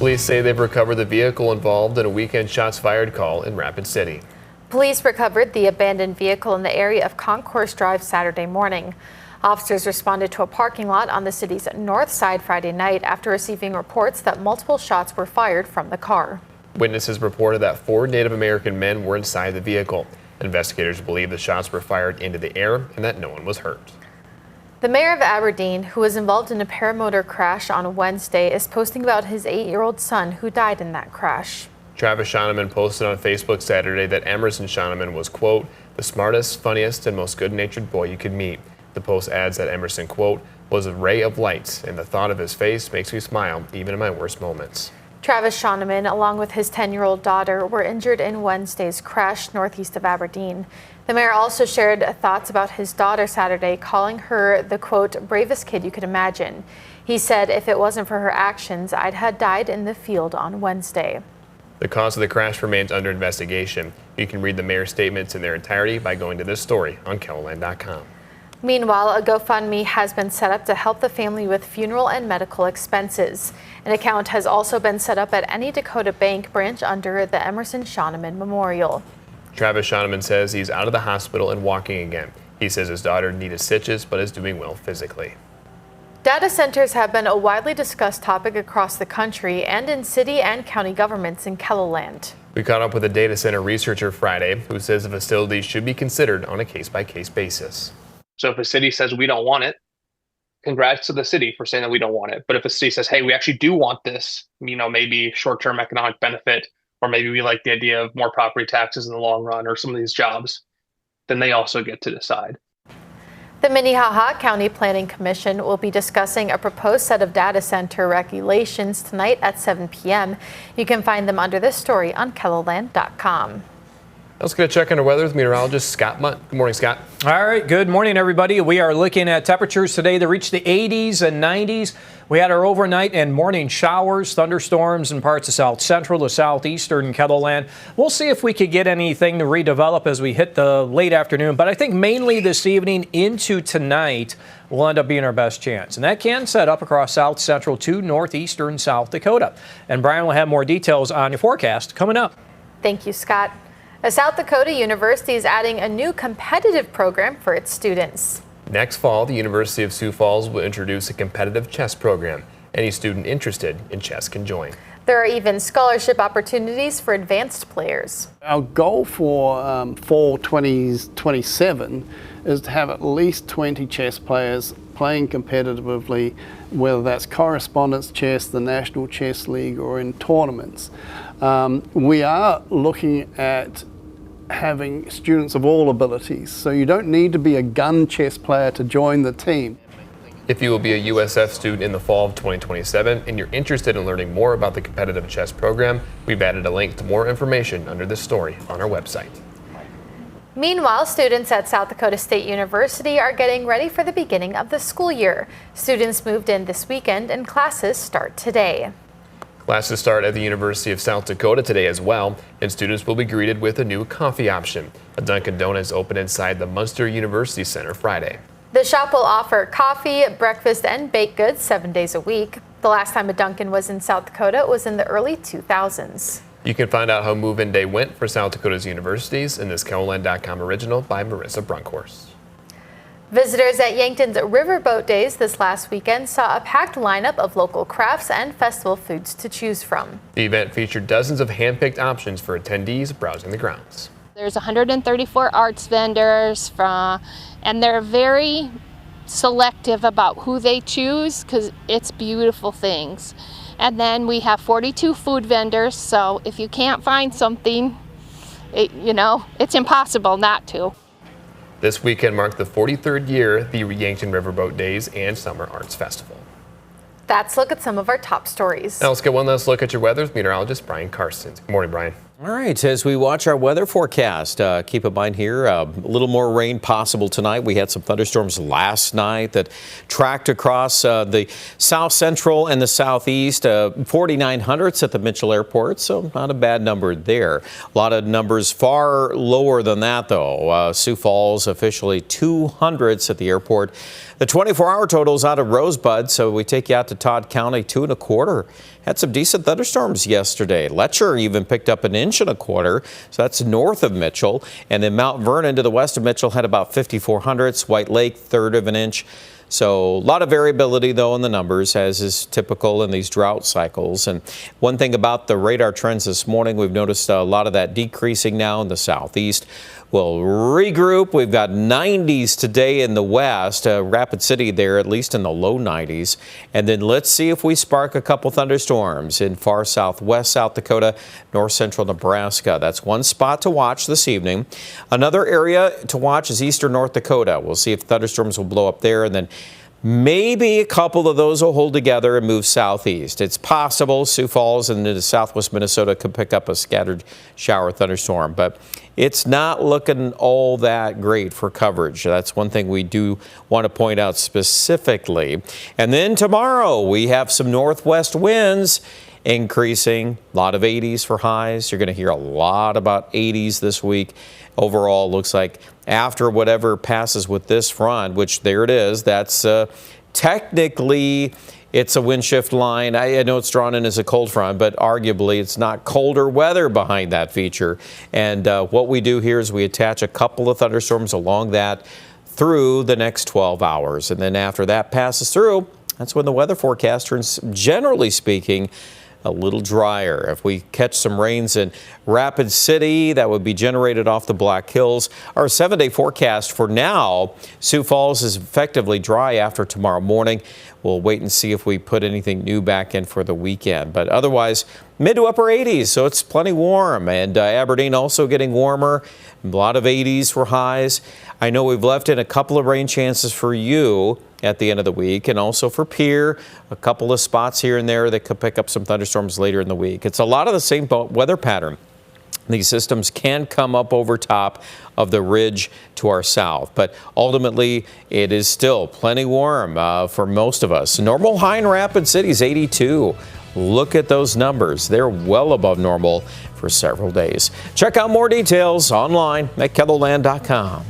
Police say they've recovered the vehicle involved in a weekend shots fired call in Rapid City. Police recovered the abandoned vehicle in the area of Concourse Drive Saturday morning. Officers responded to a parking lot on the city's north side Friday night after receiving reports that multiple shots were fired from the car. Witnesses reported that 4 Native American men were inside the vehicle. Investigators believe the shots were fired into the air and that no one was hurt. The mayor of Aberdeen, who was involved in a paramotor crash on Wednesday, is posting about his 8-year-old son who died in that crash. Travis Shoneman posted on Facebook Saturday that Emerson Shoneman was, quote, the smartest, funniest, and most good-natured boy you could meet. The post adds that Emerson, quote, was a ray of light, and the thought of his face makes me smile even in my worst moments. Travis Shoneman, along with his 10-year-old daughter, were injured in Wednesday's crash northeast of Aberdeen. The mayor also shared thoughts about his daughter Saturday, calling her the, quote, bravest kid you could imagine. He said, if it wasn't for her actions, I'd have died in the field on Wednesday. The cause of the crash remains under investigation. You can read the mayor's statements in their entirety by going to this story on KELOLAND.com. Meanwhile, a GoFundMe has been set up to help the family with funeral and medical expenses. An account has also been set up at any Dakota Bank branch under the Emerson Shoneman Memorial. Travis Shoneman says he's out of the hospital and walking again. He says his daughter needed stitches but is doing well physically. Data centers have been a widely discussed topic across the country and in city and county governments in KELOLAND. We caught up with a data center researcher Friday who says the facility should be considered on a case-by-case basis. So if a city says we don't want it, congrats to the city for saying that we don't want it. But if a city says, hey, we actually do want this, maybe short-term economic benefit, or maybe we like the idea of more property taxes in the long run or some of these jobs, then they also get to decide. The Minnehaha County Planning Commission will be discussing a proposed set of data center regulations tonight at 7 p.m. You can find them under this story on KELOLAND.com. Let's get a check on the weather with meteorologist Scott Mutt. Good morning, Scott. All right, good morning, everybody. We are looking at temperatures today that reach the 80s and 90s. We had our overnight and morning showers, thunderstorms in parts of south central to southeastern KELOLAND. We'll see if we could get anything to redevelop as we hit the late afternoon. But I think mainly this evening into tonight will end up being our best chance. And that can set up across south central to northeastern South Dakota. And Brian will have more details on your forecast coming up. Thank you, Scott. A South Dakota university is adding a new competitive program for its students. Next fall, the University of Sioux Falls will introduce a competitive chess program. Any student interested in chess can join. There are even scholarship opportunities for advanced players. Our goal for fall 2027 is to have at least 20 chess players playing competitively, whether that's correspondence chess, the National Chess League, or in tournaments. We are looking at having students of all abilities, so you don't need to be a gun chess player to join the team. If you will be a USF student in the fall of 2027 and you're interested in learning more about the competitive chess program, we've added a link to more information under this story on our website. Meanwhile, students at South Dakota State University are getting ready for the beginning of the school year. Students moved in this weekend and classes start today. Classes start at the University of South Dakota today as well, and students will be greeted with a new coffee option. A Dunkin' Donuts opened inside the Munster University Center Friday. The shop will offer coffee, breakfast, and baked goods 7 days a week. The last time a Dunkin' was in South Dakota was in the early 2000s. You can find out how move-in day went for South Dakota's universities in this KELOLAND.com original by Marissa Brunkhorst. Visitors at Yankton's Riverboat Days this last weekend saw a packed lineup of local crafts and festival foods to choose from. The event featured dozens of hand-picked options for attendees browsing the grounds. There's 134 arts vendors and they're very selective about who they choose because it's beautiful things. And then we have 42 food vendors, so if you can't find something, it's impossible not to. This weekend marked the 43rd year the Yankton Riverboat Days and Summer Arts Festival. That's a look at some of our top stories. Now let's get one last look at your weather with meteorologist Brian Karstens. Good morning, Brian. All right, as we watch our weather forecast, keep in mind here, a little more rain possible tonight. We had some thunderstorms last night that tracked across the south central and the southeast, 4900s at the Mitchell Airport, so not a bad number there. A lot of numbers far lower than that, though. Sioux Falls officially 200s at the airport. The 24-hour totals out of Rosebud, so we take you out to Todd County, 2 1/4. had some decent thunderstorms yesterday. Letcher even picked up 1.25 inches, so that's north of Mitchell. And then Mount Vernon to the west of Mitchell had about 0.54. White Lake, 1/3 of an inch. So a lot of variability, though, in the numbers, as is typical in these drought cycles. And one thing about the radar trends this morning, we've noticed a lot of that decreasing now in the southeast. We'll regroup. We've got 90s today in the west, Rapid City there, at least in the low 90s. And then let's see if we spark a couple thunderstorms in far southwest South Dakota, north central Nebraska. That's one spot to watch this evening. Another area to watch is eastern North Dakota. We'll see if thunderstorms will blow up there, and then maybe a couple of those will hold together and move southeast. It's possible Sioux Falls and into southwest Minnesota could pick up a scattered shower thunderstorm, but it's not looking all that great for coverage. That's one thing we do want to point out specifically. And then tomorrow we have some northwest winds increasing, a lot of 80s for highs. You're going to hear a lot about 80s this week. Overall, looks like after whatever passes with this front, which there it is, that's technically it's a wind shift line. I know it's drawn in as a cold front, but arguably it's not colder weather behind that feature. And what we do here is we attach a couple of thunderstorms along that through the next 12 hours. And then after that passes through, that's when the weather forecast turns, generally speaking, a little drier. If we catch some rains in Rapid City, that would be generated off the Black Hills. Our 7-day forecast for now, Sioux Falls is effectively dry after tomorrow morning. We'll wait and see if we put anything new back in for the weekend. But otherwise, mid to upper 80s, so it's plenty warm. And Aberdeen also getting warmer. A lot of 80s for highs. I know we've left in a couple of rain chances for you at the end of the week, and also for Pierre, a couple of spots here and there that could pick up some thunderstorms later in the week. It's a lot of the same weather pattern. These systems can come up over top of the ridge to our south, but ultimately it is still plenty warm for most of us. Normal high in Rapid City is 82. Look at those numbers. They're well above normal for several days. Check out more details online at KELOLAND.com.